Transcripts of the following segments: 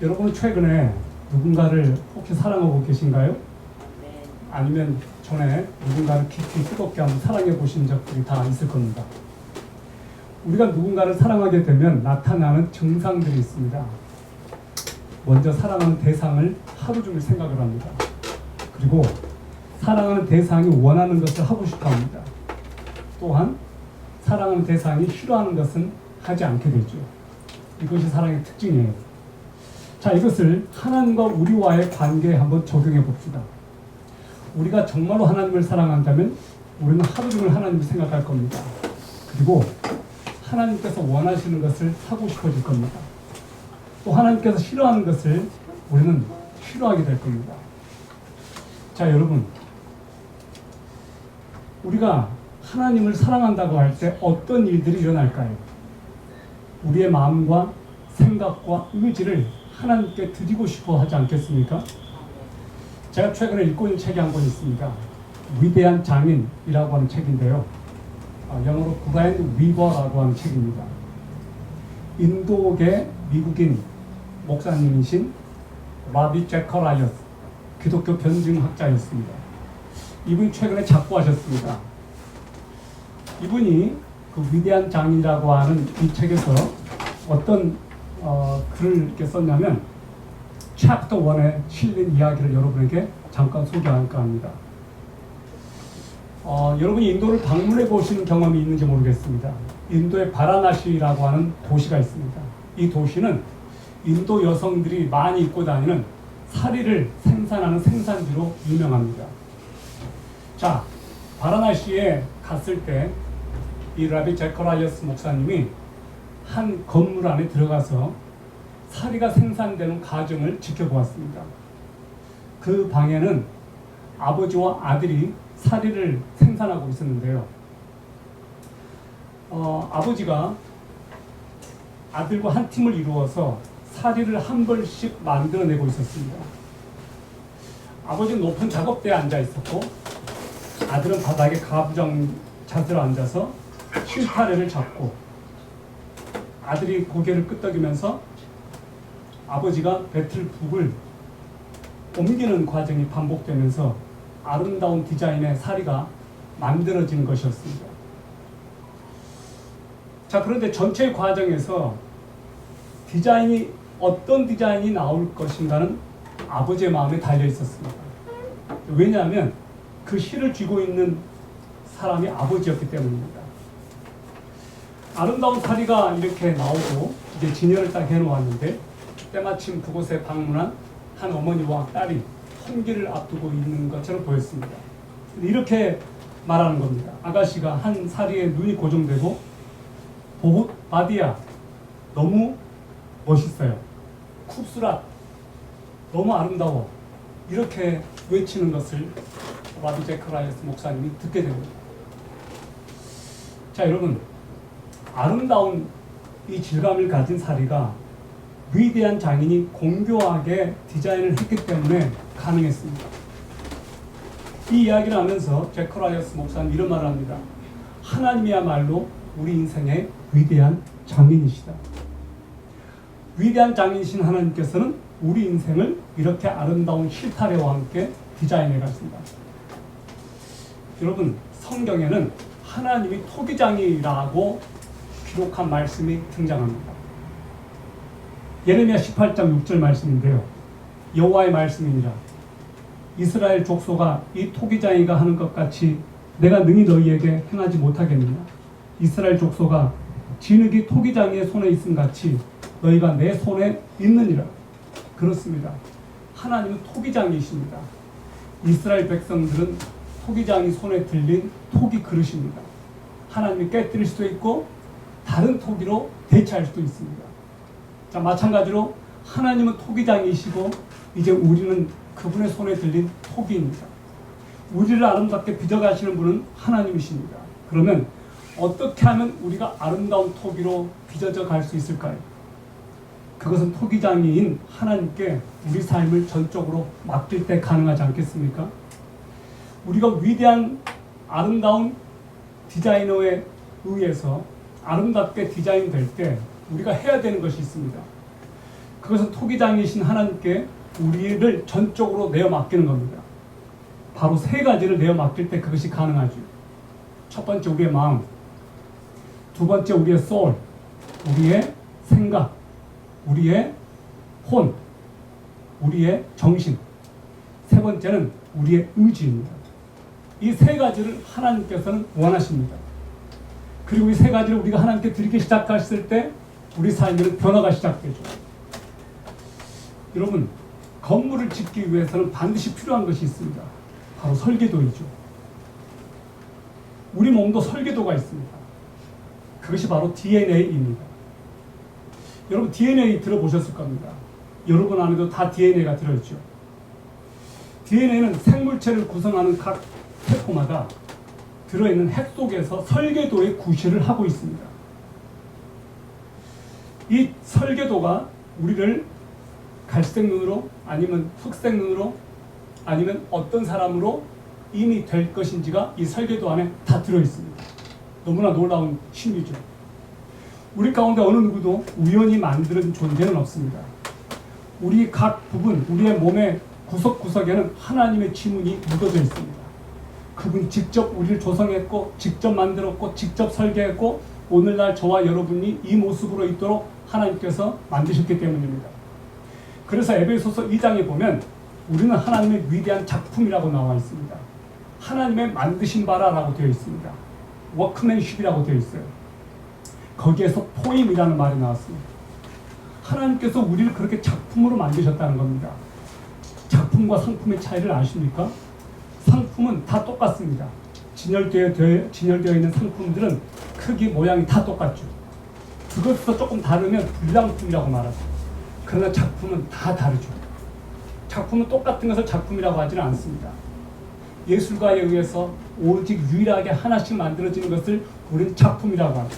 여러분 최근에 누군가를 혹시 사랑하고 계신가요? 네. 아니면 전에 누군가를 깊이 뜨겁게 한번 사랑해 보신 적들이 다 있을 겁니다. 우리가 누군가를 사랑하게 되면 나타나는 증상들이 있습니다. 먼저 사랑하는 대상을 하루 종일 생각을 합니다. 그리고 사랑하는 대상이 원하는 것을 하고 싶어 합니다. 또한 사랑하는 대상이 싫어하는 것은 하지 않게 되죠. 이것이 사랑의 특징이에요. 자, 이것을 하나님과 우리와의 관계에 한번 적용해 봅시다. 우리가 정말로 하나님을 사랑한다면 우리는 하루 종일 하나님을 생각할 겁니다. 그리고 하나님께서 원하시는 것을 하고 싶어질 겁니다. 또 하나님께서 싫어하는 것을 우리는 싫어하게 될 겁니다. 자, 여러분, 우리가 하나님을 사랑한다고 할 때 어떤 일들이 일어날까요? 우리의 마음과 생각과 의지를 하나님께 드리고 싶어 하지 않겠습니까? 제가 최근에 읽고 있는 책이 한 권 있습니다. 위대한 장인이라고 하는 책인데요. 영어로 그라인드 위버라고 하는 책입니다. 인도계 미국인 목사님이신 라비 제커라이어스, 기독교 변증학자였습니다. 이분이 최근에 작고하셨습니다. 이분이 그 위대한 장인이라고 하는 이 책에서 어떤 글을 이렇게 썼냐면 챕터 1에 실린 이야기를 여러분에게 잠깐 소개할까 합니다. 여러분이 인도를 방문해 보시는 경험이 있는지 모르겠습니다. 인도의 바라나시라고 하는 도시가 있습니다. 이 도시는 인도 여성들이 많이 입고 다니는 사리를 생산하는 생산지로 유명합니다. 자, 바라나시에 갔을 때 이 라비 제커라이어스 목사님이 한 건물 안에 들어가서 사리가 생산되는 과정을 지켜보았습니다. 그 방에는 아버지와 아들이 사리를 생산하고 있었는데요. 아버지가 아들과 한 팀을 이루어서 사리를 한 벌씩 만들어내고 있었습니다. 아버지는 높은 작업대에 앉아 있었고 아들은 바닥에 가부장 자세로 앉아서 실타래를 잡고 아들이 고개를 끄덕이면서 아버지가 배틀북을 옮기는 과정이 반복되면서 아름다운 디자인의 사리가 만들어진 것이었습니다. 자, 그런데 전체 과정에서 디자인이 어떤 디자인이 나올 것인가는 아버지의 마음에 달려 있었습니다. 왜냐하면 그 실을 쥐고 있는 사람이 아버지였기 때문입니다. 아름다운 사리가 이렇게 나오고 이제 진열을 딱 해놓았는데 때마침 그곳에 방문한 한 어머니와 딸이 hon기를 앞두고 있는 것처럼 보였습니다. 이렇게 말하는 겁니다. 아가씨가 한 사리에 눈이 고정되고 보고 바디야 너무 멋있어요. 쿱스라 너무 아름다워. 이렇게 외치는 것을 라비 제커라이어스 목사님이 듣게 됩니다. 자, 여러분, 아름다운 이 질감을 가진 사리가 위대한 장인이 공교하게 디자인을 했기 때문에 가능했습니다. 이 이야기를 하면서 제커라이어스 목사는 이런 말을 합니다. 하나님이야말로 우리 인생의 위대한 장인이시다. 위대한 장인이신 하나님께서는 우리 인생을 이렇게 아름다운 실타래와 함께 디자인해 가십니다. 여러분, 성경에는 하나님이 토기장이라고 기록한 말씀이 등장합니다. 예레미야 18장 6절 말씀인데요. 여호와의 말씀이니라. 이스라엘 족속아, 이 토기장이가 하는 것 같이 내가 능히 너희에게 행하지 못하겠느냐. 이스라엘 족속아, 진흙이 토기장이의 손에 있음 같이 너희가 내 손에 있느니라. 그렇습니다. 하나님은 토기장이십니다. 이스라엘 백성들은 토기장이 손에 들린 토기 그릇입니다. 하나님이 깨뜨릴 수도 있고 다른 토기로 대체할 수도 있습니다. 자, 마찬가지로 하나님은 토기장이시고 이제 우리는 그분의 손에 들린 토기입니다. 우리를 아름답게 빚어가시는 분은 하나님이십니다. 그러면 어떻게 하면 우리가 아름다운 토기로 빚어져 갈 수 있을까요? 그것은 토기장이인 하나님께 우리 삶을 전적으로 맡길 때 가능하지 않겠습니까? 우리가 위대한 아름다운 디자이너에 의해서 아름답게 디자인될 때 우리가 해야 되는 것이 있습니다. 그것은 토기장이신 하나님께 우리를 전적으로 내어 맡기는 겁니다. 바로 세 가지를 내어 맡길 때 그것이 가능하죠. 첫 번째 우리의 마음, 두 번째 우리의 soul, 우리의 생각, 우리의 혼, 우리의 정신, 세 번째는 우리의 의지입니다. 이 세 가지를 하나님께서는 원하십니다. 그리고 이 세 가지를 우리가 하나님께 드리기 시작했을 때 우리 삶에는 변화가 시작되죠. 여러분, 건물을 짓기 위해서는 반드시 필요한 것이 있습니다. 바로 설계도이죠. 우리 몸도 설계도가 있습니다. 그것이 바로 DNA입니다. 여러분 DNA 들어보셨을 겁니다. 여러분 안에도 다 DNA가 들어있죠. DNA는 생물체를 구성하는 각 세포마다 들어있는 핵 속에서 설계도의 구실을 하고 있습니다. 이 설계도가 우리를 갈색 눈으로 아니면 흑색 눈으로 아니면 어떤 사람으로 이미 될 것인지가 이 설계도 안에 다 들어있습니다. 너무나 놀라운 신비죠. 우리 가운데 어느 누구도 우연히 만든 존재는 없습니다. 우리 각 부분, 우리의 몸의 구석구석에는 하나님의 지문이 묻어져 있습니다. 그분이 직접 우리를 조성했고 직접 만들었고 직접 설계했고 오늘날 저와 여러분이 이 모습으로 있도록 하나님께서 만드셨기 때문입니다. 그래서 에베소서 2장에 보면 우리는 하나님의 위대한 작품이라고 나와 있습니다. 하나님의 만드신 바라라고 되어 있습니다. 워크맨십이라고 되어 있어요. 거기에서 포임이라는 말이 나왔습니다. 하나님께서 우리를 그렇게 작품으로 만드셨다는 겁니다. 작품과 상품의 차이를 아십니까? 상품은 다 똑같습니다. 진열되어 있는 상품들은 크기, 모양이 다 똑같죠. 그것에서 조금 다르면 불량품이라고 말하죠. 그러나 작품은 다 다르죠. 작품은 똑같은 것을 작품이라고 하지는 않습니다. 예술가에 의해서 오직 유일하게 하나씩 만들어지는 것을 우리는 작품이라고 합니다.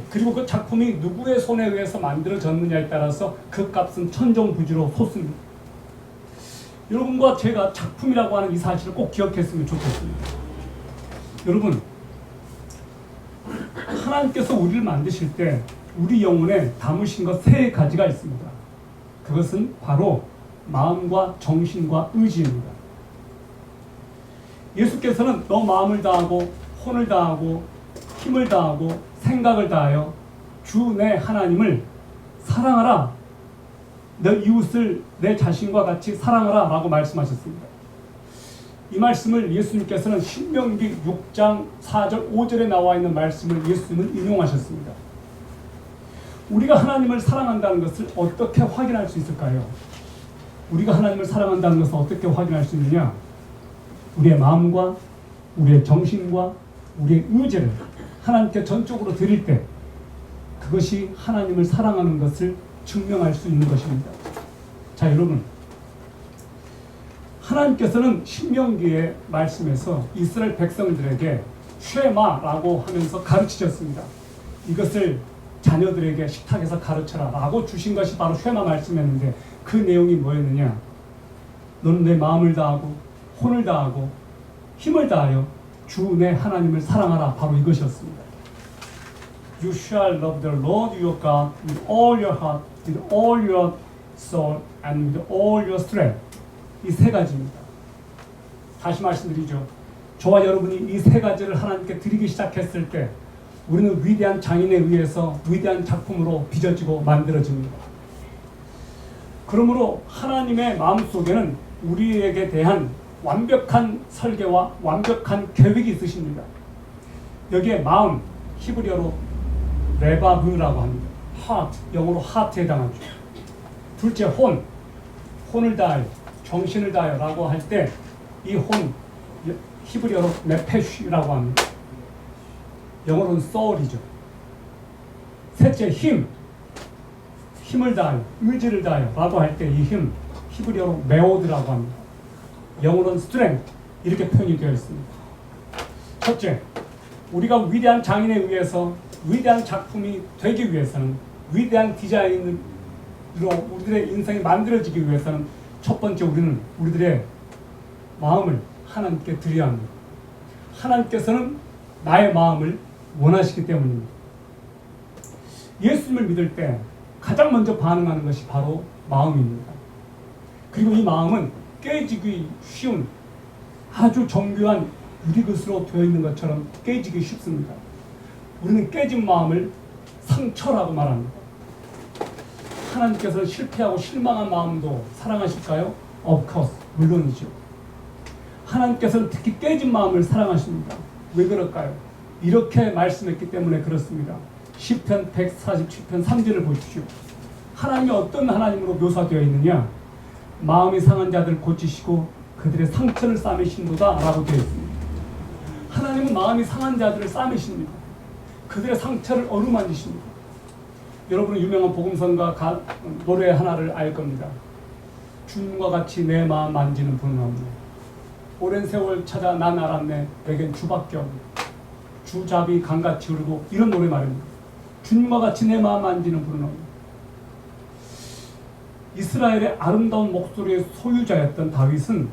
그리고 그 작품이 누구의 손에 의해서 만들어졌느냐에 따라서 그 값은 천정부지로 솟습니다. 여러분과 제가 작품이라고 하는 이 사실을 꼭 기억했으면 좋겠습니다. 여러분, 하나님께서 우리를 만드실 때 우리 영혼에 담으신 것 세 가지가 있습니다. 그것은 바로 마음과 정신과 의지입니다. 예수께서는 너 마음을 다하고 혼을 다하고 힘을 다하고 생각을 다하여 주 내 하나님을 사랑하라. 내 이웃을 내 자신과 같이 사랑하라 라고 말씀하셨습니다. 이 말씀을 예수님께서는 신명기 6장 4절 5절에 나와 있는 말씀을 예수님은 인용하셨습니다. 우리가 하나님을 사랑한다는 것을 어떻게 확인할 수 있을까요? 우리가 하나님을 사랑한다는 것을 어떻게 확인할 수 있느냐? 우리의 마음과 우리의 정신과 우리의 의지를 하나님께 전적으로 드릴 때 그것이 하나님을 사랑하는 것을 증명할 수 있는 것입니다. 자, 여러분, 하나님께서는 신명기의 말씀에서 이스라엘 백성들에게 쉐마라고 하면서 가르치셨습니다. 이것을 자녀들에게 식탁에서 가르쳐라 라고 주신 것이 바로 쉐마 말씀이었는데 그 내용이 뭐였느냐? 너는 내 마음을 다하고 혼을 다하고 힘을 다하여 주 내 하나님을 사랑하라. 바로 이것이었습니다. You shall love the Lord your God with all your heart, with all your soul, and with all your strength. 이 세 가지입니다. 다시 말씀드리죠. 저와 여러분이 이 세 가지를 하나님께 드리기 시작했을 때 우리는 위대한 장인에 의해서 위대한 작품으로 빚어지고 만들어집니다. 그러므로 하나님의 마음속에는 우리에게 대한 완벽한 설계와 완벽한 계획이 있으십니다. 여기에 마음, 히브리어로 레바브라고 합니다. heart, 영어로 heart에 해당하죠. 둘째, 혼을 다하여, 정신을 다하여 라고 할 때 이 혼, 히브리어로 네페쉬라고 합니다. 영어로는 soul이죠. 셋째, 힘을 다하여, 의지를 다하여 라고 할 때 이 힘, 히브리어로 메오드라고 합니다. 영어로는 strength, 이렇게 표현이 되어 있습니다. 첫째, 우리가 위대한 장인에 의해서 위대한 작품이 되기 위해서는, 위대한 디자인으로 우리들의 인생이 만들어지기 위해서는 첫 번째 우리는 우리들의 마음을 하나님께 드려야 합니다. 하나님께서는 나의 마음을 원하시기 때문입니다. 예수님을 믿을 때 가장 먼저 반응하는 것이 바로 마음입니다. 그리고 이 마음은 깨지기 쉬운 아주 정교한 유리그릇으로 되어 있는 것처럼 깨지기 쉽습니다. 우리는 깨진 마음을 상처라고 말합니다. 하나님께서는 실패하고 실망한 마음도 사랑하실까요? Of course, 물론이죠. 하나님께서는 특히 깨진 마음을 사랑하십니다. 왜 그럴까요? 이렇게 말씀했기 때문에 그렇습니다. 시편 147편 3절을 보십시오. 하나님이 어떤 하나님으로 묘사되어 있느냐? 마음이 상한 자들 고치시고 그들의 상처를 싸매신도다 라고 되어 있습니다. 하나님은 마음이 상한 자들을 싸매십니다. 그들의 상처를 어루만지십니다. 여러분은 유명한 복음성가 노래 하나를 알 겁니다. 주님과 같이 내 마음 만지는 분은 없네. 오랜 세월 찾아 난 알았네. 내겐 주밖에 없네. 주잡이 강같이 흐르고 이런 노래 말입니다. 주님과 같이 내 마음 만지는 분은 없네. 이스라엘의 아름다운 목소리의 소유자였던 다윗은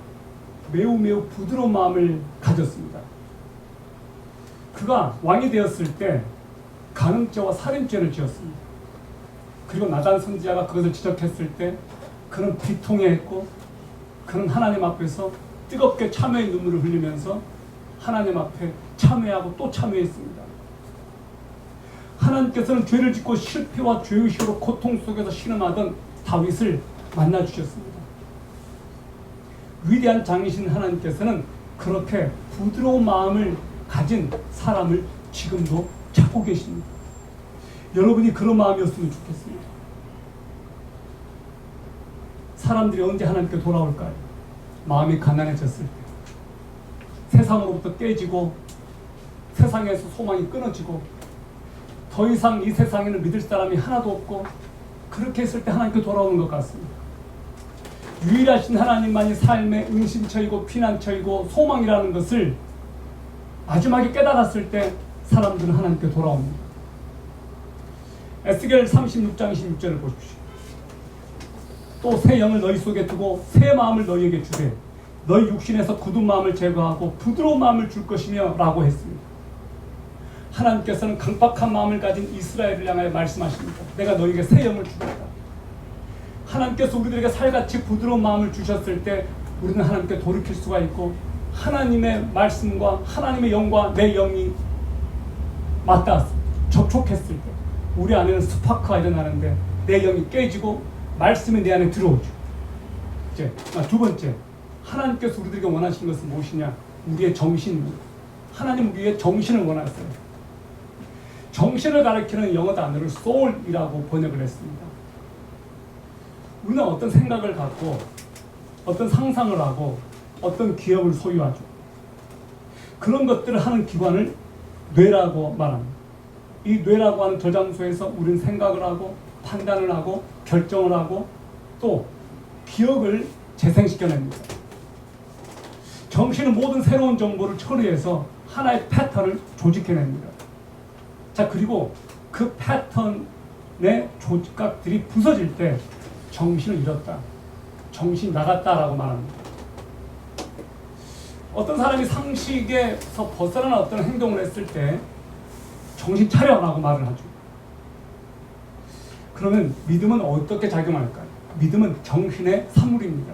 매우 부드러운 마음을 가졌습니다. 그가 왕이 되었을 때 간음죄와 살인죄를 지었습니다. 그리고 나단 선지자가 그것을 지적했을 때 그는 비통해했고 그는 하나님 앞에서 뜨겁게 참회의 눈물을 흘리면서 하나님 앞에 참회하고 또 참회했습니다. 하나님께서는 죄를 짓고 실패와 죄의식으로 고통 속에서 신음하던 다윗을 만나주셨습니다. 위대한 장이신 하나님께서는 그렇게 부드러운 마음을 가진 사람을 지금도 찾고 계십니다. 여러분이 그런 마음이었으면 좋겠습니다. 사람들이 언제 하나님께 돌아올까요? 마음이 가난해졌을 때, 세상으로부터 깨지고 세상에서 소망이 끊어지고 더 이상 이 세상에는 믿을 사람이 하나도 없고 그렇게 했을 때 하나님께 돌아오는 것 같습니다. 유일하신 하나님만이 삶의 은신처이고 피난처이고 소망이라는 것을 마지막에 깨달았을 때 사람들은 하나님께 돌아옵니다. 에스겔 36장 26절을 보십시오. 또 새 영을 너희 속에 두고 새 마음을 너희에게 주되 너희 육신에서 굳은 마음을 제거하고 부드러운 마음을 줄 것이며 라고 했습니다. 하나님께서는 강박한 마음을 가진 이스라엘을 향하여 말씀하십니다. 내가 너희에게 새 영을 주겠다. 하나님께서 우리들에게 살같이 부드러운 마음을 주셨을 때 우리는 하나님께 돌이킬 수가 있고 하나님의 말씀과 하나님의 영과 내 영이 맞닿았을 때, 접촉했을 때 우리 안에는 스파크가 일어나는데 내 영이 깨지고 말씀이 내 안에 들어오죠. 이제 두 번째, 하나님께서 우리들에게 원하시는 것은 무엇이냐? 우리의 정신입니다. 하나님 우리의 정신을 원하세요. 정신을 가리키는 영어 단어를 soul이라고 번역을 했습니다. 우리는 어떤 생각을 갖고 어떤 상상을 하고 어떤 기억을 소유하죠. 그런 것들을 하는 기관을 뇌라고 말합니다. 이 뇌라고 하는 저장소에서 우리는 생각을 하고 판단을 하고 결정을 하고 또 기억을 재생시켜냅니다. 정신은 모든 새로운 정보를 처리해서 하나의 패턴을 조직해냅니다. 자, 그리고 그 패턴의 조각들이 부서질 때 정신을 잃었다, 정신이 나갔다라고 말합니다. 어떤 사람이 상식에서 벗어나는 어떤 행동을 했을 때 정신 차려라고 말을 하죠. 그러면 믿음은 어떻게 작용할까요? 믿음은 정신의 산물입니다.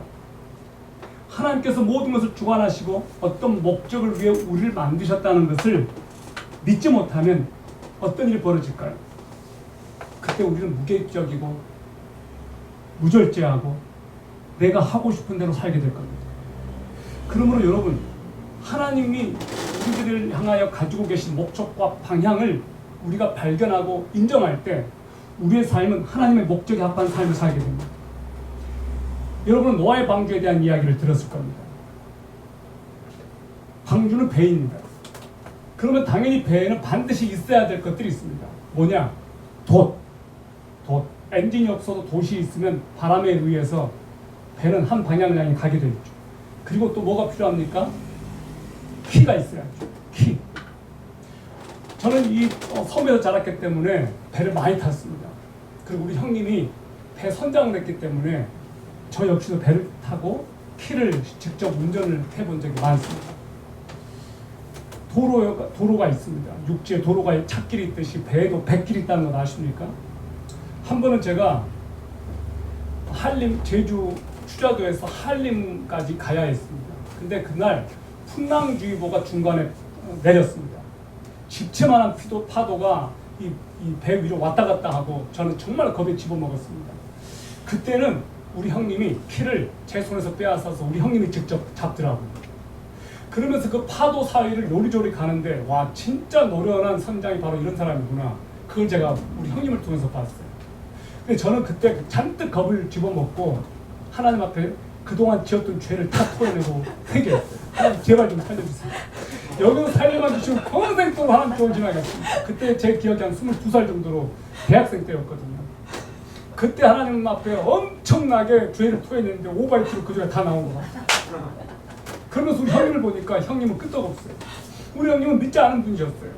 하나님께서 모든 것을 주관하시고 어떤 목적을 위해 우리를 만드셨다는 것을 믿지 못하면 어떤 일이 벌어질까요? 그때 우리는 무계획적이고 무절제하고 내가 하고 싶은 대로 살게 될 겁니다. 그러므로 여러분, 하나님이 우리들을 향하여 가지고 계신 목적과 방향을 우리가 발견하고 인정할 때 우리의 삶은 하나님의 목적에 합한 삶을 살게 됩니다. 여러분은 노아의 방주에 대한 이야기를 들었을 겁니다. 방주는 배입니다. 그러면 당연히 배에는 반드시 있어야 될 것들이 있습니다. 뭐냐? 돛. 엔진이 없어도 돛이 있으면 바람에 의해서 배는 한 방향을 향해 가게 되죠. 그리고 또 뭐가 필요합니까? 키가 있어야죠. 키. 저는 이 섬에서 자랐기 때문에 배를 많이 탔습니다. 그리고 우리 형님이 배 선장을 했기 때문에 저 역시도 배를 타고 키를 직접 운전을 해본 적이 많습니다. 도로가 있습니다. 육지에 도로가 찻길이 있듯이 배에도 뱃길이 있다는 거 아십니까? 한 번은 제가 한림, 제주 추자도에서 한림까지 가야 했습니다. 근데 그날 풍랑주의보가 중간에 내렸습니다. 집채만한 파도가 이 배 위로 왔다 갔다 하고 저는 정말 겁에 집어먹었습니다. 그때는 우리 형님이 키를 제 손에서 빼앗아서 우리 형님이 직접 잡더라고요. 그러면서 그 파도 사이를 요리조리 가는데 와, 진짜 노련한 선장이 바로 이런 사람이구나. 그걸 제가 우리 형님을 통해서 봤어요. 근데 저는 그때 잔뜩 겁을 집어먹고 하나님 앞에 그동안 지었던 죄를 다 토해내고 회개했어요. 하나님 제발 좀 살려주세요. 여기서 살려만 주시면 평생 동안 하나님 조심하겠습니다. 그때 제 기억이 한 22살 정도로 대학생 때였거든요. 그때 하나님 앞에 엄청나게 죄를 토해냈는데 오바이트로 그 죄가 다 나온 거 같아요. 그러면서 우리 형님을 보니까 형님은 끄떡없어요. 우리 형님은 믿지 않은 분이셨어요.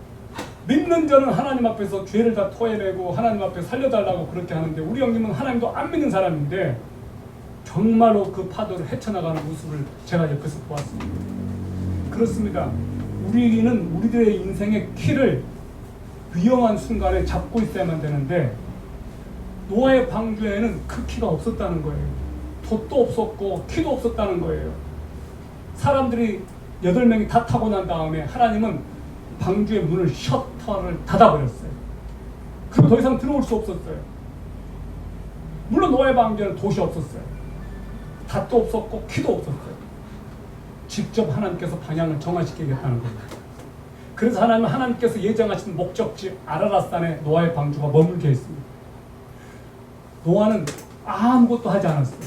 믿는 자는 하나님 앞에서 죄를 다 토해내고 하나님 앞에 살려달라고 그렇게 하는데 우리 형님은 하나님도 안 믿는 사람인데 정말로 그 파도를 헤쳐나가는 모습을 제가 옆에서 보았습니다. 그렇습니다. 우리는 우리들의 인생의 키를 위험한 순간에 잡고 있어야만 되는데 노아의 방주에는 그 키가 없었다는 거예요. 돛도 없었고 키도 없었다는 거예요. 사람들이 8명이 다 타고 난 다음에 하나님은 방주의 문을 셔터를 닫아버렸어요. 그리고 더 이상 들어올 수 없었어요. 물론 노아의 방주에는 돛이 없었어요. 닷도 없었고 키도 없었어요. 직접 하나님께서 방향을 정하시키겠다는 겁니다. 그래서 하나님께서 예정하신 목적지 아라랏산에 노아의 방주가 머물게 했습니다. 노아는 아무것도 하지 않았어요.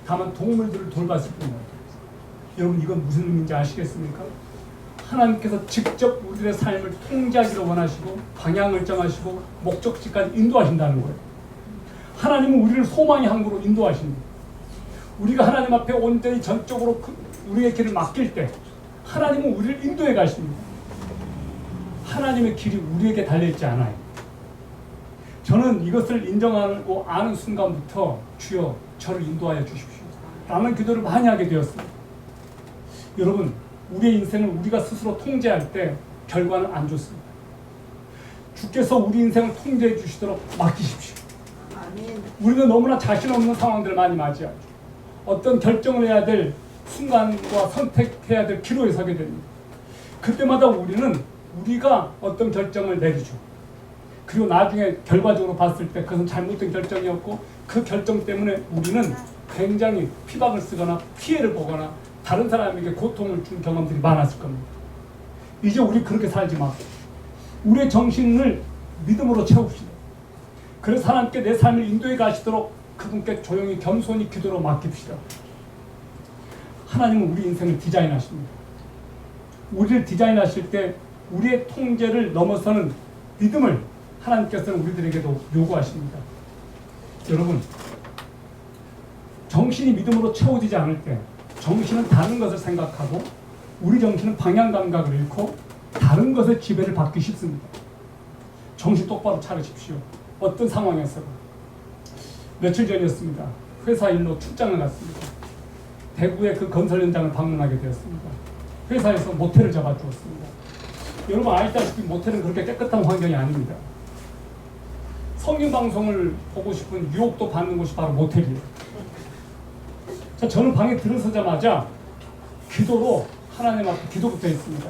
다만 동물들을 돌봤을 뿐입니다. 여러분 이건 무슨 의미인지 아시겠습니까? 하나님께서 직접 우리들의 삶을 통제하기를 원하시고 방향을 정하시고 목적지까지 인도하신다는 거예요. 하나님은 우리를 소망의 항구로 인도하십니다. 우리가 하나님 앞에 온전히 전적으로 우리의 길을 맡길 때 하나님은 우리를 인도해 가십니다. 하나님의 길이 우리에게 달려있지 않아요. 저는 이것을 인정하고 아는 순간부터 주여 저를 인도하여 주십시오 라는 기도를 많이 하게 되었습니다. 여러분 우리의 인생을 우리가 스스로 통제할 때 결과는 안 좋습니다. 주께서 우리 인생을 통제해 주시도록 맡기십시오. 아멘. 우리는 너무나 자신 없는 상황들을 많이 맞이하죠. 어떤 결정을 해야 될 순간과 선택해야 될 기로에 서게 됩니다. 그때마다 우리가 어떤 결정을 내리죠. 그리고 나중에 결과적으로 봤을 때 그것은 잘못된 결정이었고 그 결정 때문에 우리는 굉장히 피박을 쓰거나 피해를 보거나 다른 사람에게 고통을 준 경험들이 많았을 겁니다. 이제 우리 그렇게 살지 마세요. 우리의 정신을 믿음으로 채웁시다. 그래서 하나님께 내 삶을 인도해 가시도록 그분께 조용히 겸손히 기도로 맡깁시다. 하나님은 우리 인생을 디자인하십니다. 우리를 디자인하실 때 우리의 통제를 넘어서는 믿음을 하나님께서는 우리들에게도 요구하십니다. 여러분, 정신이 믿음으로 채워지지 않을 때 정신은 다른 것을 생각하고 우리 정신은 방향 감각을 잃고 다른 것의 지배를 받기 쉽습니다. 정신 똑바로 차리십시오. 어떤 상황에서는 며칠 전이었습니다. 회사 일로 출장을 갔습니다. 대구의 그 건설 현장을 방문하게 되었습니다. 회사에서 모텔을 잡아주었습니다. 여러분 아시다시피 모텔은 그렇게 깨끗한 환경이 아닙니다. 성경 방송을 보고 싶은 유혹도 받는 곳이 바로 모텔이에요. 자, 저는 방에 들어서자마자 기도로 하나님 앞에 기도부터 했습니다.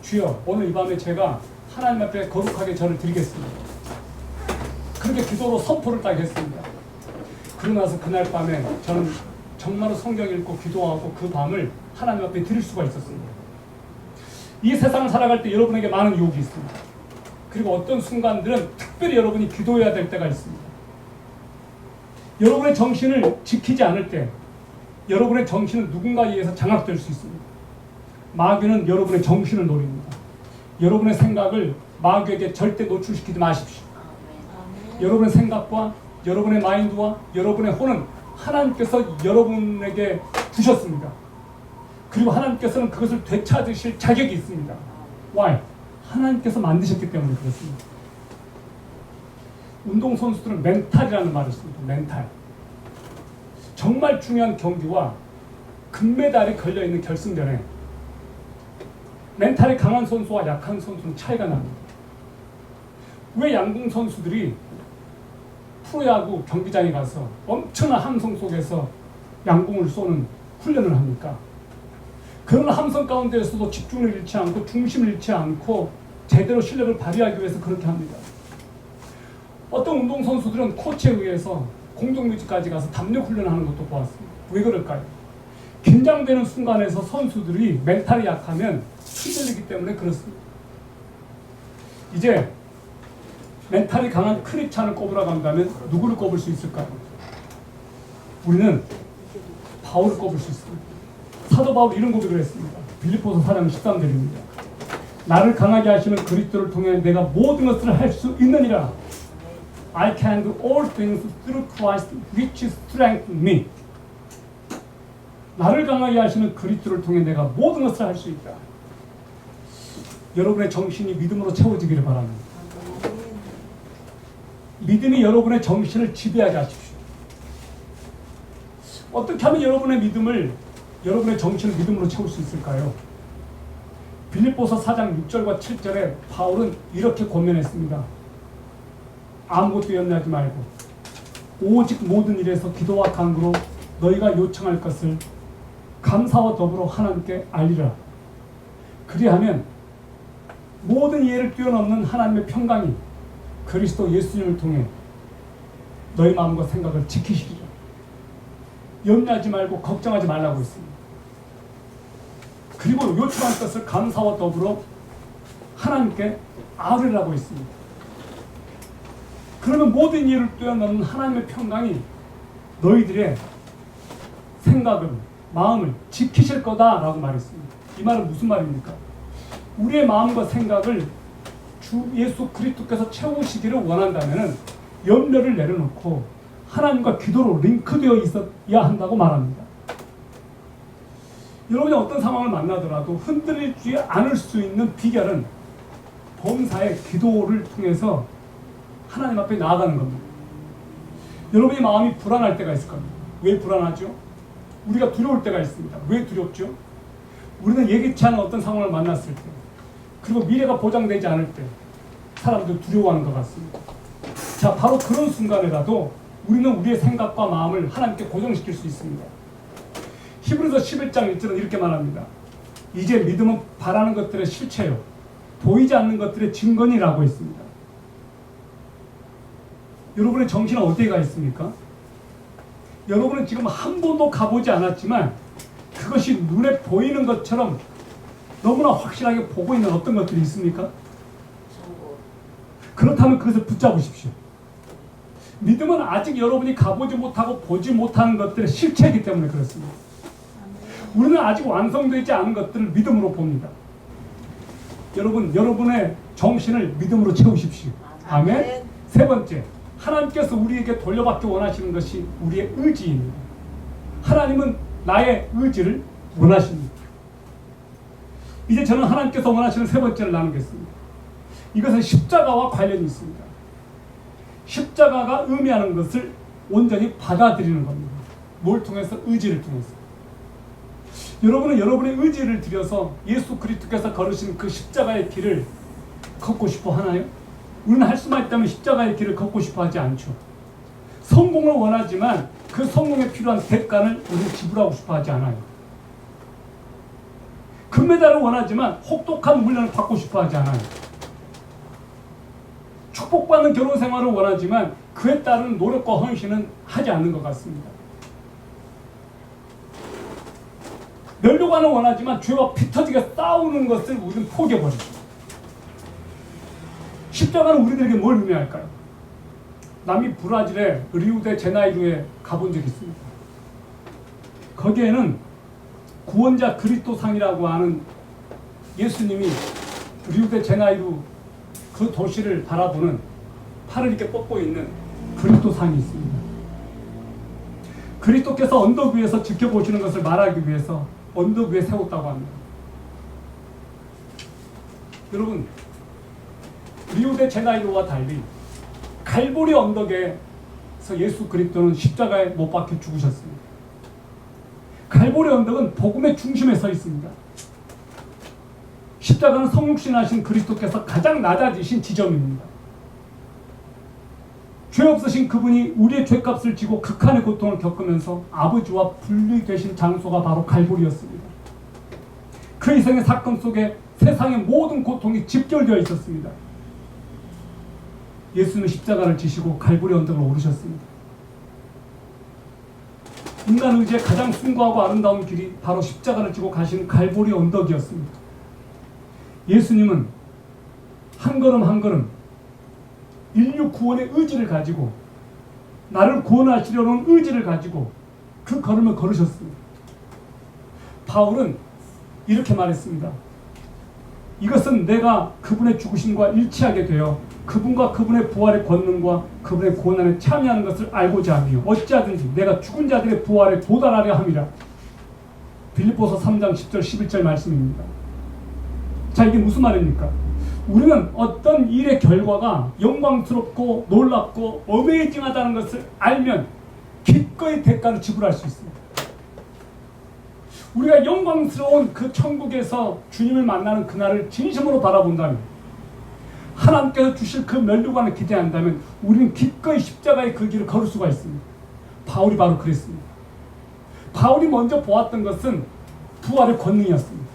주여, 오늘 이 밤에 제가 하나님 앞에 거룩하게 저를 드리겠습니다. 그렇게 기도로 선포를 딱 했습니다. 그러고 나서 그날 밤에 저는 정말로 성경 읽고 기도하고 그 밤을 하나님 앞에 드릴 수가 있었습니다. 이 세상을 살아갈 때 여러분에게 많은 유혹이 있습니다. 그리고 어떤 순간들은 특별히 여러분이 기도해야 될 때가 있습니다. 여러분의 정신을 지키지 않을 때 여러분의 정신은 누군가에 의해서 장악될 수 있습니다. 마귀는 여러분의 정신을 노립니다. 여러분의 생각을 마귀에게 절대 노출시키지 마십시오. 여러분의 생각과 여러분의 마인드와 여러분의 혼은 하나님께서 여러분에게 주셨습니다. 그리고 하나님께서는 그것을 되찾으실 자격이 있습니다. Why? 하나님께서 만드셨기 때문에 그렇습니다. 운동선수들은 멘탈이라는 말을 씁니다. 멘탈. 정말 중요한 경기와 금메달이 걸려있는 결승전에 멘탈이 강한 선수와 약한 선수는 차이가 납니다. 왜 양궁 선수들이 프로야구 경기장에 가서 엄청난 함성 속에서 양궁을 쏘는 훈련을 합니까? 그런 함성 가운데에서도 집중을 잃지 않고 중심을 잃지 않고 제대로 실력을 발휘하기 위해서 그렇게 합니다. 어떤 운동선수들은 코치에 의해서 공동묘지까지 가서 담력 훈련하는 것도 보았습니다. 왜 그럴까요? 긴장되는 순간에서 선수들이 멘탈이 약하면 흔들리기 때문에 그렇습니다. 이제 멘탈이 강한 크리스찬을 꼽으라고 한다면 누구를 꼽을 수 있을까요? 우리는 바울을 꼽을 수 있습니다. 사도 바울이 이런 고백을 했습니다. 빌립보서 4장 13절입니다. 나를 강하게 하시는 그리스도를 통해 내가 모든 것을 할 수 있느니라. I can do all things through Christ which strengthens me. 나를 강하게 하시는 그리스도를 통해 내가 모든 것을 할 수 있다. 여러분의 정신이 믿음으로 채워지기를 바랍니다. 믿음이 여러분의 정신을 지배하게 하십시오. 어떻게 하면 여러분의 정신을 믿음으로 채울 수 있을까요? 빌립보서 4장 6절과 7절에 바울은 이렇게 권면했습니다. 아무것도 염려하지 말고 오직 모든 일에서 기도와 간구로 너희가 요청할 것을 감사와 더불어 하나님께 알리라. 그리하면 모든 이해를 뛰어넘는 하나님의 평강이 그리스도 예수님을 통해 너희 마음과 생각을 지키시리라. 염려하지 말고 걱정하지 말라고 했습니다. 그리고 요청할 것을 감사와 더불어 하나님께 아뢰라고 했습니다. 그러면 모든 이해를 뛰어넘는 하나님의 평강이 너희들의 생각을, 마음을 지키실 거다라고 말했습니다. 이 말은 무슨 말입니까? 우리의 마음과 생각을 주 예수 그리스도께서 채우시기를 원한다면 염려를 내려놓고 하나님과 기도로 링크되어 있어야 한다고 말합니다. 여러분이 어떤 상황을 만나더라도 흔들리지 않을 수 있는 비결은 범사의 기도를 통해서 하나님 앞에 나아가는 겁니다. 여러분의 마음이 불안할 때가 있을 겁니다. 왜 불안하죠? 우리가 두려울 때가 있습니다. 왜 두렵죠? 우리는 예기치 않은 어떤 상황을 만났을 때, 그리고 미래가 보장되지 않을 때 사람들 두려워하는 것 같습니다. 자, 바로 그런 순간에라도 우리는 우리의 생각과 마음을 하나님께 고정시킬 수 있습니다. 히브리서 11장 1절은 이렇게 말합니다. 이제 믿음은 바라는 것들의 실체요 보이지 않는 것들의 증거니라고 했습니다. 여러분의 정신은 어디에 가 있습니까? 여러분은 지금 한 번도 가보지 않았지만 그것이 눈에 보이는 것처럼 너무나 확실하게 보고 있는 어떤 것들이 있습니까? 그렇다면 그것을 붙잡으십시오. 믿음은 아직 여러분이 가보지 못하고 보지 못하는 것들의 실체이기 때문에 그렇습니다. 우리는 아직 완성되지 않은 것들을 믿음으로 봅니다. 여러분의 정신을 믿음으로 채우십시오. 아멘. 세 번째, 하나님께서 우리에게 돌려받기 원하시는 것이 우리의 의지입니다. 하나님은 나의 의지를 원하십니다. 이제 저는 하나님께서 원하시는 세 번째를 나누겠습니다. 이것은 십자가와 관련이 있습니다. 십자가가 의미하는 것을 온전히 받아들이는 겁니다. 뭘 통해서? 의지를 통해서. 여러분은 여러분의 의지를 들여서 예수 그리스도께서 걸으신 그 십자가의 길을 걷고 싶어 하나요? 우리는 할 수만 있다면 십자가의 길을 걷고 싶어 하지 않죠. 성공을 원하지만 그 성공에 필요한 대가를 우리는 지불하고 싶어 하지 않아요. 금메달을 원하지만 혹독한 훈련을 받고 싶어 하지 않아요. 축복받는 결혼 생활을 원하지만 그에 따른 노력과 헌신은 하지 않는 것 같습니다. 멸류관을 원하지만 죄와 피터지게 싸우는 것을 우리는 포기해버리죠. 십자가는 우리들에게 뭘 의미할까요? 남미 브라질의 리우데제네이루에 가본 적이 있습니다. 거기에는 구원자 그리스도상이라고 하는 예수님이 리우데제네이루 그 도시를 바라보는 팔을 이렇게 뻗고 있는 그리스도상이 있습니다. 그리스도께서 언덕 위에서 지켜보시는 것을 말하기 위해서 언덕 위에 세웠다고 합니다. 여러분, 리우데제네이루와 달리 갈보리 언덕에서 예수 그리스도는 십자가에 못 박혀 죽으셨습니다. 갈보리 언덕은 복음의 중심에 서 있습니다. 십자가는 성육신하신 그리스도께서 가장 낮아지신 지점입니다. 죄 없으신 그분이 우리의 죄값을 지고 극한의 고통을 겪으면서 아버지와 분리되신 장소가 바로 갈보리였습니다. 그 이생의 사건 속에 세상의 모든 고통이 집결되어 있었습니다. 예수는 십자가를 지시고 갈보리 언덕을 오르셨습니다. 인간 의지의 가장 숭고하고 아름다운 길이 바로 십자가를 지고 가신 갈보리 언덕이었습니다. 예수님은 한 걸음 한 걸음 인류 구원의 의지를 가지고, 나를 구원하시려는 의지를 가지고 그 걸음을 걸으셨습니다. 바울은 이렇게 말했습니다. 이것은 내가 그분의 죽으심과 일치하게 되어 그분과 그분의 부활의 권능과 그분의 고난에 참여하는 것을 알고자 하며 어찌하든지 내가 죽은 자들의 부활에 도달하려 함이라. 빌립보서 3장 10절 11절 말씀입니다. 자, 이게 무슨 말입니까? 우리는 어떤 일의 결과가 영광스럽고 놀랍고 어메이징하다는 것을 알면 기꺼이 대가를 지불할 수 있습니다. 우리가 영광스러운 그 천국에서 주님을 만나는 그날을 진심으로 바라본다면, 하나님께서 주실 그 면류관을 기대한다면 우리는 기꺼이 십자가의 그 길을 걸을 수가 있습니다. 바울이 바로 그랬습니다. 바울이 먼저 보았던 것은 부활의 권능이었습니다.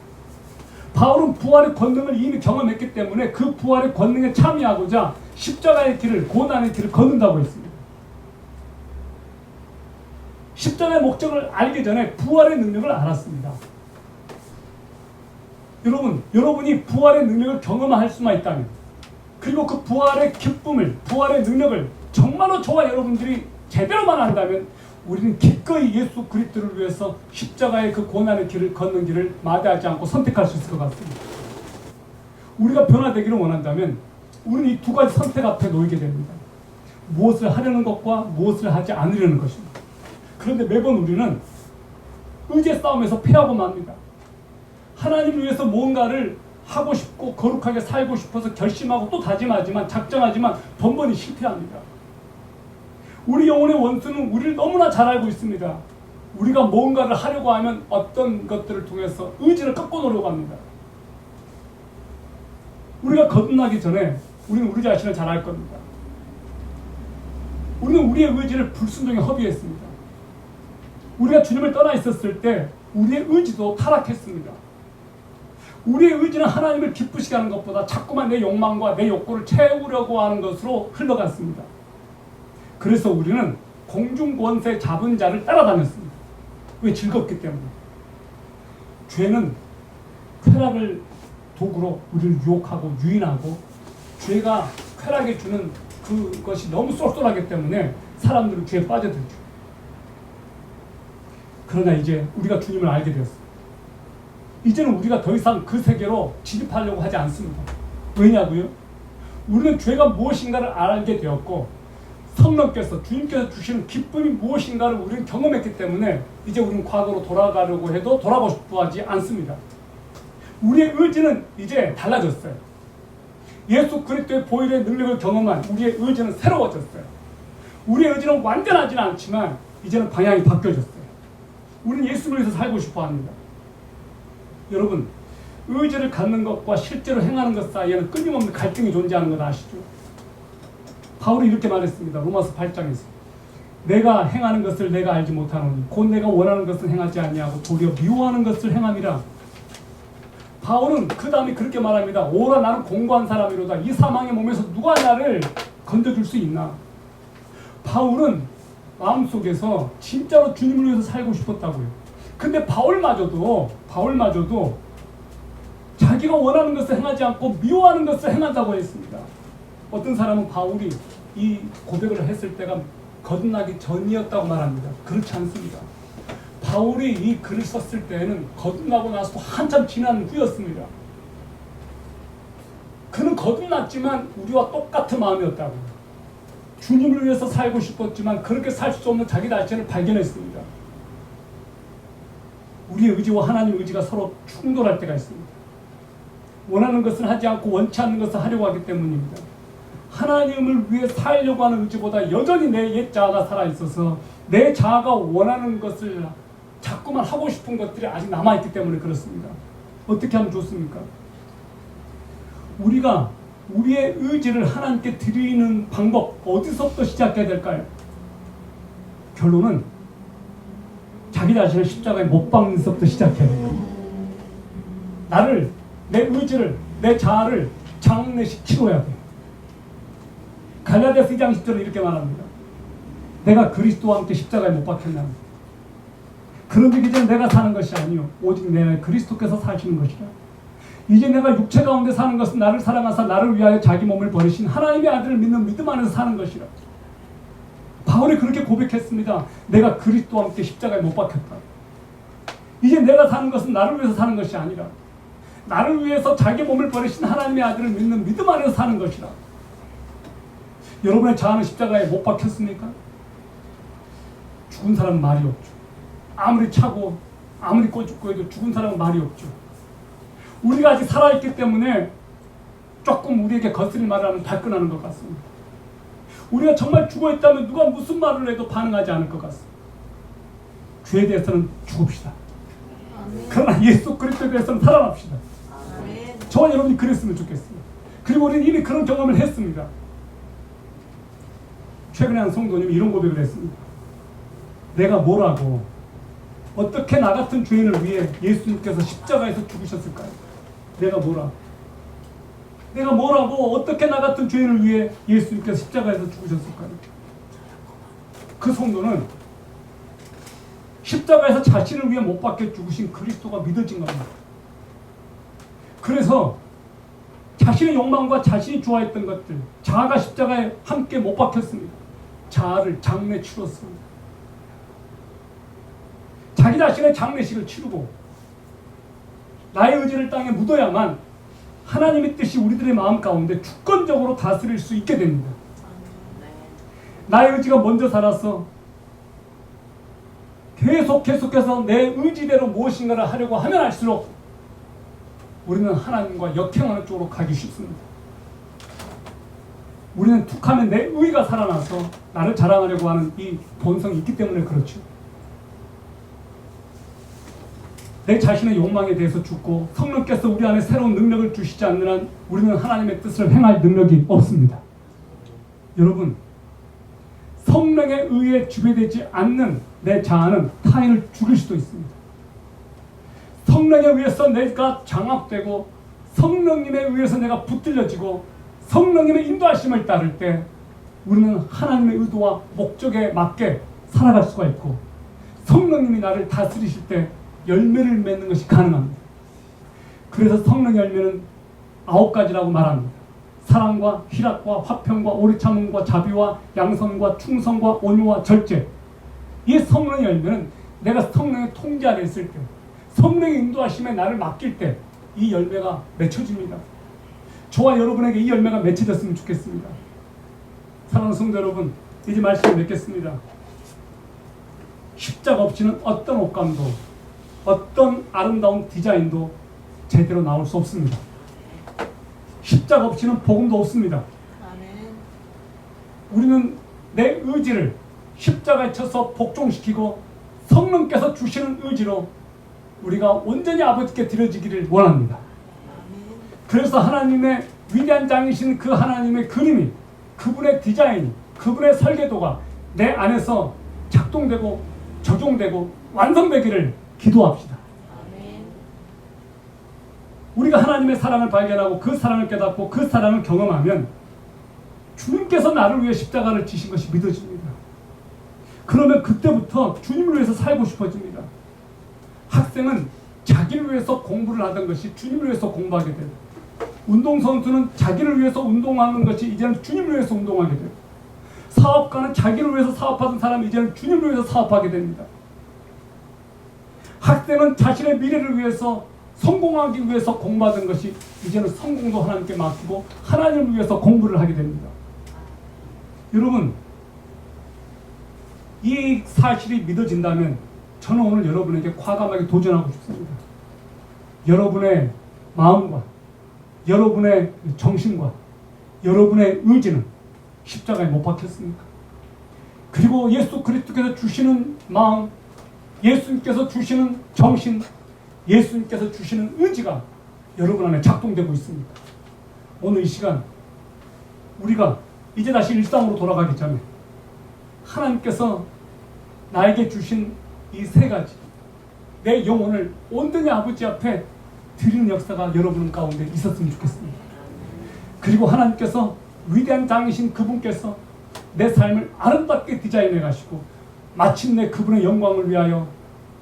바울은 부활의 권능을 이미 경험했기 때문에 그 부활의 권능에 참여하고자 십자가의 길을, 고난의 길을 걷는다고 했습니다. 십자가의 목적을 알기 전에 부활의 능력을 알았습니다. 여러분이 부활의 능력을 경험할 수만 있다면, 그리고 그 부활의 기쁨을, 부활의 능력을 정말로 저와 여러분들이 제대로만 한다면 우리는 기꺼이 예수 그리스도를 위해서 십자가의 그 고난의 길을 걷는 길을 마다하지 않고 선택할 수 있을 것 같습니다. 우리가 변화되기를 원한다면 우리는 이 두 가지 선택 앞에 놓이게 됩니다. 무엇을 하려는 것과 무엇을 하지 않으려는 것입니다. 그런데 매번 우리는 의지의 싸움에서 패하고 맙니다. 하나님을 위해서 뭔가를 하고 싶고 거룩하게 살고 싶어서 결심하고 또 다짐하지만, 작정하지만 번번이 실패합니다. 우리 영혼의 원수는 우리를 너무나 잘 알고 있습니다. 우리가 뭔가를 하려고 하면 어떤 것들을 통해서 의지를 꺾어 놓으려고 합니다. 우리가 거듭나기 전에 우리는 우리 자신을 잘 알 겁니다. 우리는 우리의 의지를 불순종에 허비했습니다. 우리가 주님을 떠나 있었을 때 우리의 의지도 타락했습니다. 우리의 의지는 하나님을 기쁘시게 하는 것보다 자꾸만 내 욕망과 내 욕구를 채우려고 하는 것으로 흘러갔습니다. 그래서 우리는 공중권세 잡은 자를 따라다녔습니다. 왜? 즐겁기 때문에. 죄는 쾌락을 도구로 우리를 유혹하고 유인하고, 죄가 쾌락에 주는 그것이 너무 쏠쏠하기 때문에 사람들은 죄에 빠져들죠. 그러나 이제 우리가 주님을 알게 되었습니다. 이제는 우리가 더 이상 그 세계로 진입하려고 하지 않습니다. 왜냐고요? 우리는 죄가 무엇인가를 알게 되었고, 성령께서, 주님께서 주시는 기쁨이 무엇인가를 우리는 경험했기 때문에 이제 우리는 과거로 돌아가려고 해도 돌아보고 하지 않습니다. 우리의 의지는 이제 달라졌어요. 예수 그리스도의 보혈의 능력을 경험한 우리의 의지는 새로워졌어요. 우리의 의지는 완전하지는 않지만 이제는 방향이 바뀌어졌어요. 우리는 예수를 위해서 살고 싶어 합니다. 여러분, 의지를 갖는 것과 실제로 행하는 것 사이에는 끊임없는 갈등이 존재하는 것 아시죠? 바울이 이렇게 말했습니다. 로마서 8장에서 내가 행하는 것을 내가 알지 못하노니 곧 내가 원하는 것을 행하지 아니하고 도리어 미워하는 것을 행함이라. 바울은 그 다음에 그렇게 말합니다. 오라 나는 공고한 사람이로다. 이 사망의 몸에서 누가 나를 건져줄 수 있나. 바울은 마음속에서 진짜로 주님을 위해서 살고 싶었다고요. 근데 바울마저도 자기가 원하는 것을 행하지 않고 미워하는 것을 행한다고 했습니다. 어떤 사람은 바울이 이 고백을 했을 때가 거듭나기 전이었다고 말합니다. 그렇지 않습니다. 바울이 이 글을 썼을 때에는 거듭나고 나서 한참 지난 후였습니다. 그는 거듭났지만 우리와 똑같은 마음이었다고. 주님을 위해서 살고 싶었지만 그렇게 살 수 없는 자기 자신을 발견했습니다. 우리의 의지와 하나님의 의지가 서로 충돌할 때가 있습니다. 원하는 것을 하지 않고 원치 않는 것을 하려고 하기 때문입니다. 하나님을 위해 살려고 하는 의지보다 여전히 내 옛 자아가 살아있어서 내 자아가 원하는 것을 자꾸만 하고 싶은 것들이 아직 남아있기 때문에 그렇습니다. 어떻게 하면 좋습니까? 우리가 우리의 의지를 하나님께 드리는 방법 어디서부터 시작해야 될까요? 결론은 자기 자신을 십자가에 못 박는 데서부터 시작해야 돼요. 나를, 내 의지를, 내 자아를 장례시키고야 돼요. 갈라디아서 2장 10절은 이렇게 말합니다. 내가 그리스도와 함께 십자가에 못 박혔나. 그런데 이제 내가 사는 것이 아니요 오직 내 안에 그리스도께서 사시는 것이라. 이제 내가 육체 가운데 사는 것은 나를 사랑하사 나를 위하여 자기 몸을 버리신 하나님의 아들을 믿는 믿음 안에서 사는 것이라. 바울이 그렇게 고백했습니다. 내가 그리스도와 함께 십자가에 못 박혔다. 이제 내가 사는 것은 나를 위해서 사는 것이 아니라 나를 위해서 자기 몸을 버리신 하나님의 아들을 믿는 믿음 안에서 사는 것이라. 여러분의 자아는 십자가에 못 박혔습니까? 죽은 사람은 말이 없죠. 아무리 차고 아무리 꼬집고 해도 죽은 사람은 말이 없죠. 우리가 아직 살아있기 때문에 조금 우리에게 거스릴 말을 하면 발끈하는 것 같습니다. 우리가 정말 죽어있다면 누가 무슨 말을 해도 반응하지 않을 것 같습니다. 죄에 대해서는 죽읍시다. 그러나 예수 그리스도에 대해서는 살아납시다. 저와 여러분이 그랬으면 좋겠습니다. 그리고 우리는 이미 그런 경험을 했습니다. 최근에 한 성도님이 이런 고백을 했습니다. 내가 뭐라고 어떻게 나 같은 죄인을 위해 예수님께서 십자가에서 죽으셨을까요? 내가 뭐라고 어떻게 나 같은 죄인을 위해 예수님께서 십자가에서 죽으셨을까요? 그 성도는 십자가에서 자신을 위해 못 박혀 죽으신 그리스도가 믿어진 겁니다. 그래서 자신의 욕망과 자신이 좋아했던 것들, 자아가 십자가에 함께 못 박혔습니다. 자아를 장례 치렀습니다. 자기 자신의 장례식을 치르고 나의 의지를 땅에 묻어야만 하나님의 뜻이 우리들의 마음 가운데 주권적으로 다스릴 수 있게 됩니다. 나의 의지가 먼저 살아서 계속해서 내 의지대로 무엇인가를 하려고 하면 할수록 우리는 하나님과 역행하는 쪽으로 가기 쉽습니다. 우리는 툭하면 내 의가 살아나서 나를 자랑하려고 하는 이 본성이 있기 때문에 그렇죠. 내 자신의 욕망에 대해서 죽고 성령께서 우리 안에 새로운 능력을 주시지 않는 한 우리는 하나님의 뜻을 행할 능력이 없습니다. 여러분, 성령에 의해 지배되지 않는 내 자아는 타인을 죽일 수도 있습니다. 성령에 의해서 내가 장악되고 성령님에 의해서 내가 붙들려지고 성령님의 인도하심을 따를 때 우리는 하나님의 의도와 목적에 맞게 살아갈 수가 있고 성령님이 나를 다스리실 때 열매를 맺는 것이 가능합니다. 그래서 성령의 열매는 9가지라고 말합니다. 사랑과 희락과 화평과 오래 참음과 자비와 양선과 충성과 온유와 절제. 이 성령의 열매는 내가 성령의 통제 아래 있을 때 성령의 인도하심에 나를 맡길 때 이 열매가 맺혀집니다. 저와 여러분에게 이 열매가 맺혀졌으면 좋겠습니다. 사랑하는 성도 여러분, 이제 말씀을 맺겠습니다. 십자가 없이는 어떤 옷감도 어떤 아름다운 디자인도 제대로 나올 수 없습니다. 십자가 없이는 복음도 없습니다. 우리는 내 의지를 십자가에 쳐서 복종시키고 성령께서 주시는 의지로 우리가 온전히 아버지께 드려지기를 원합니다. 그래서 하나님의 위대한 장이신 그 하나님의 그림이, 그분의 디자인, 그분의 설계도가 내 안에서 작동되고 적용되고 완성되기를 기도합시다. 우리가 하나님의 사랑을 발견하고 그 사랑을 깨닫고 그 사랑을 경험하면 주님께서 나를 위해 십자가를 지신 것이 믿어집니다. 그러면 그때부터 주님을 위해서 살고 싶어집니다. 학생은 자기를 위해서 공부를 하던 것이 주님을 위해서 공부하게 돼요. 운동선수는 자기를 위해서 운동하는 것이 이제는 주님을 위해서 운동하게 돼요. 사업가는 자기를 위해서 사업하던 사람이 이제는 주님을 위해서 사업하게 됩니다. 학생은 자신의 미래를 위해서 성공하기 위해서 공부하던 것이 이제는 성공도 하나님께 맡기고 하나님을 위해서 공부를 하게 됩니다. 여러분, 이 사실이 믿어진다면 저는 오늘 여러분에게 과감하게 도전하고 싶습니다. 여러분의 마음과 여러분의 정신과 여러분의 의지는 십자가에 못 박혔습니까? 그리고 예수 그리스도께서 주시는 마음, 예수님께서 주시는 정신, 예수님께서 주시는 의지가 여러분 안에 작동되고 있습니다. 오늘 이 시간 우리가 이제 다시 일상으로 돌아가기 전에 하나님께서 나에게 주신 이 세 가지, 내 영혼을 온전히 아버지 앞에 드리는 역사가 여러분 가운데 있었으면 좋겠습니다. 그리고 하나님께서 위대한 장이신 그분께서 내 삶을 아름답게 디자인해 가시고 마침내 그분의 영광을 위하여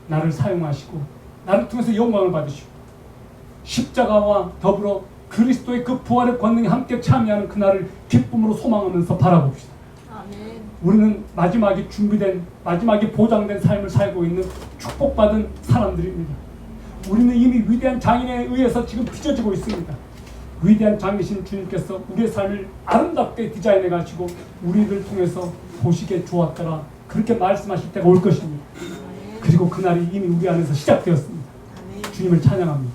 나를 사용하시고 나를 통해서 영광을 받으시고 십자가와 더불어 그리스도의 그 부활의 권능이 함께 참여하는 그날을 기쁨으로 소망하면서 바라봅시다. 아멘. 우리는 마지막에 준비된, 마지막에 보장된 삶을 살고 있는 축복받은 사람들입니다. 우리는 이미 위대한 장인에 의해서 지금 빚어지고 있습니다. 위대한 장이신 주님께서 우리의 삶을 아름답게 디자인해 가시고 우리를 통해서 보시기에 좋았더라 그렇게 말씀하실 때가 올 것입니다. 그리고 그날이 이미 우리 안에서 시작되었습니다. 주님을 찬양합니다.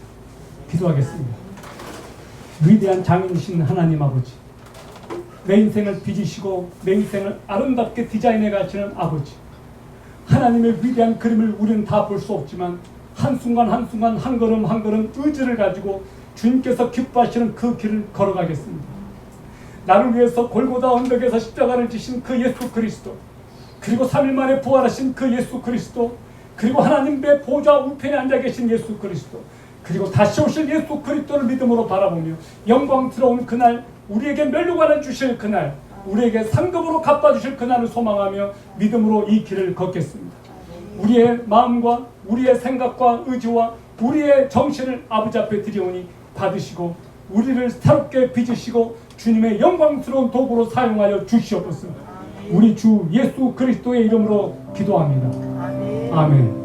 기도하겠습니다. 위대한 장인이신 하나님 아버지, 내 인생을 빚으시고 내 인생을 아름답게 디자인해 가시는 아버지, 하나님의 위대한 그림을 우리는 다 볼 수 없지만 한순간 한순간 한 걸음 한 걸음 의지를 가지고 주님께서 기뻐하시는 그 길을 걸어가겠습니다. 나를 위해서 골고다 언덕에서 십자가를 지신 그 예수 그리스도, 그리고 3일 만에 부활하신 그 예수 그리스도, 그리고 하나님의 보좌 우편에 앉아 계신 예수 그리스도, 그리고 다시 오실 예수 그리스도를 믿음으로 바라보며 영광스러운 그날, 우리에게 면류관을 주실 그날, 우리에게 상급으로 갚아주실 그날을 소망하며 믿음으로 이 길을 걷겠습니다. 우리의 마음과 우리의 생각과 의지와 우리의 정신을 아버지 앞에 드리오니 받으시고 우리를 새롭게 빚으시고 주님의 영광스러운 도구로 사용하여 주시옵소서. 우리 주 예수 그리스도의 이름으로 기도합니다. 아멘.